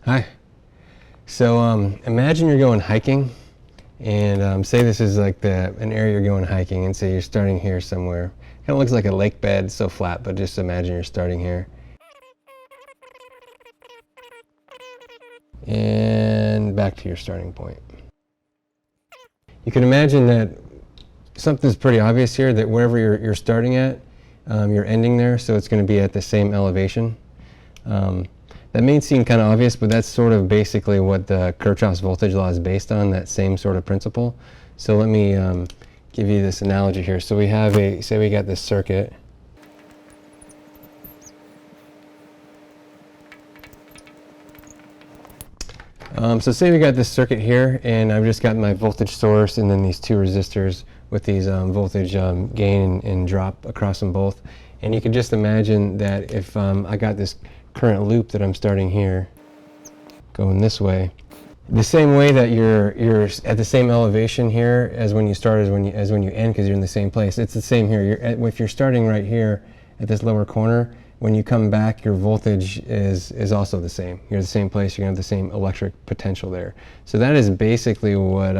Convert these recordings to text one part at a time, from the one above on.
Hi. So imagine you're going hiking, and say this is like an area you're going hiking, and say you're starting here somewhere. Kind of looks like a lake bed, so flat, but just imagine you're starting here. And back to your starting point. You can imagine that something's pretty obvious here, that wherever you're starting at, you're ending there, so it's going to be at the same elevation. That may seem kind of obvious, but that's sort of basically what the Kirchoff's voltage law is based on, that same sort of principle. So let me give you this analogy here. So we have say we got this circuit. So say we got this circuit here, and I've just got my voltage source and then these two resistors with these voltage gain and drop across them both. And you can just imagine that if I got this current loop that I'm starting here, going this way, the same way that you're at the same elevation here as when you start as when you end, because you're in the same place. It's the same here. If you're starting right here at this lower corner, when you come back, your voltage is also the same. You're at the same place. You're gonna have the same electric potential there. So that is basically what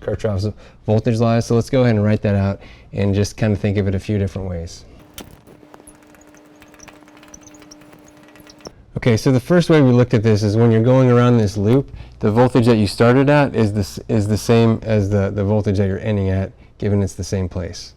Kirchoff's voltage law is. So let's go ahead and write that out and just kind of think of it a few different ways. Okay, so the first way we looked at this is when you're going around this loop, the voltage that you started at is the same as the voltage that you're ending at, given it's the same place.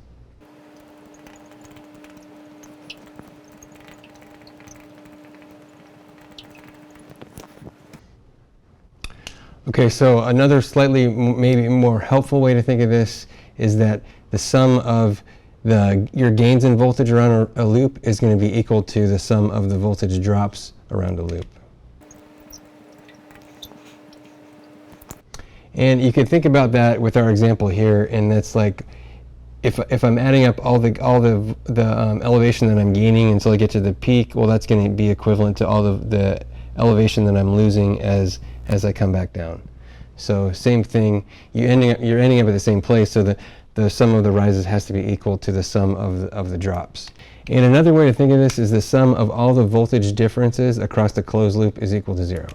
Okay, so another slightly maybe more helpful way to think of this is that the sum of your gains in voltage around a loop is going to be equal to the sum of the voltage drops around a loop. And you can think about that with our example here, and that's like if I'm adding up all the elevation that I'm gaining until I get to the peak, well, that's going to be equivalent to all the elevation that I'm losing as I come back down. So same thing, you're ending up at the same place, so the sum of the rises has to be equal to the sum of the drops. And another way to think of this is the sum of all the voltage differences across the closed loop is equal to 0.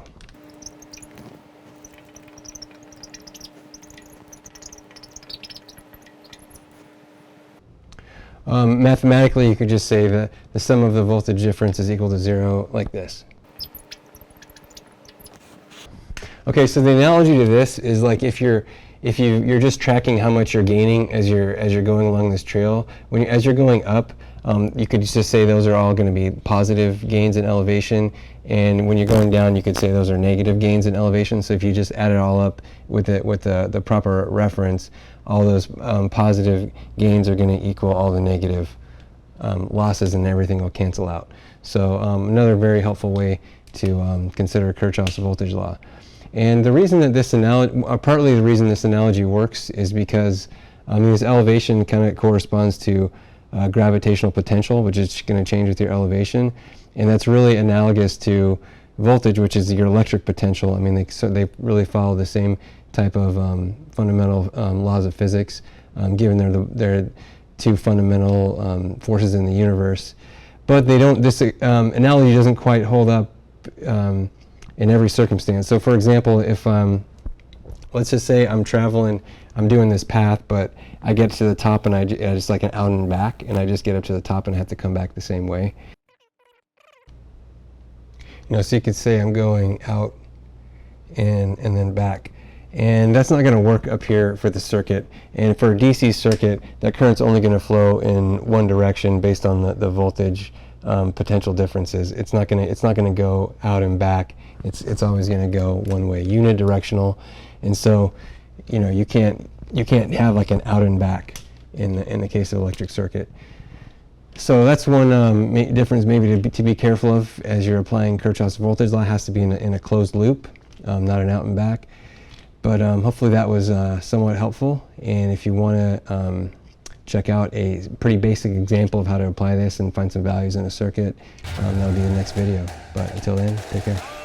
Mathematically, you could just say that the sum of the voltage difference is equal to 0 like this. Okay, so the analogy to this is like if you're just tracking how much you're gaining as you're going along this trail. As you're going up, you could just say those are all going to be positive gains in elevation, and when you're going down, you could say those are negative gains in elevation. So if you just add it all up with the proper reference, all those positive gains are going to equal all the negative losses, and everything will cancel out. So another very helpful way to consider Kirchoff's voltage law. And the reason that this analogy, partly the reason this analogy works, is because this elevation kind of corresponds to gravitational potential, which is going to change with your elevation, and that's really analogous to voltage, which is your electric potential. I mean, they really follow the same type of fundamental laws of physics, given they're two fundamental forces in the universe. But they don't. This analogy doesn't quite hold up in every circumstance. So for example, if let's just say I'm traveling, I'm doing this path, but I get to the top and I just like an out and back, and I just get up to the top and I have to come back the same way. So you could say I'm going out and then back. And that's not going to work up here for the circuit. And for a DC circuit, that current's only going to flow in one direction based on the voltage potential differences. It's not going to go out and back. It's always going to go one way, unidirectional. And so, you can't have like an out and back in the case of electric circuit. So that's one difference maybe to be careful of as you're applying Kirchoff's voltage law. It has to be in a closed loop, not an out and back. But hopefully that was somewhat helpful. And if you want to check out a pretty basic example of how to apply this and find some values in a circuit, that'll be the next video. But until then, take care.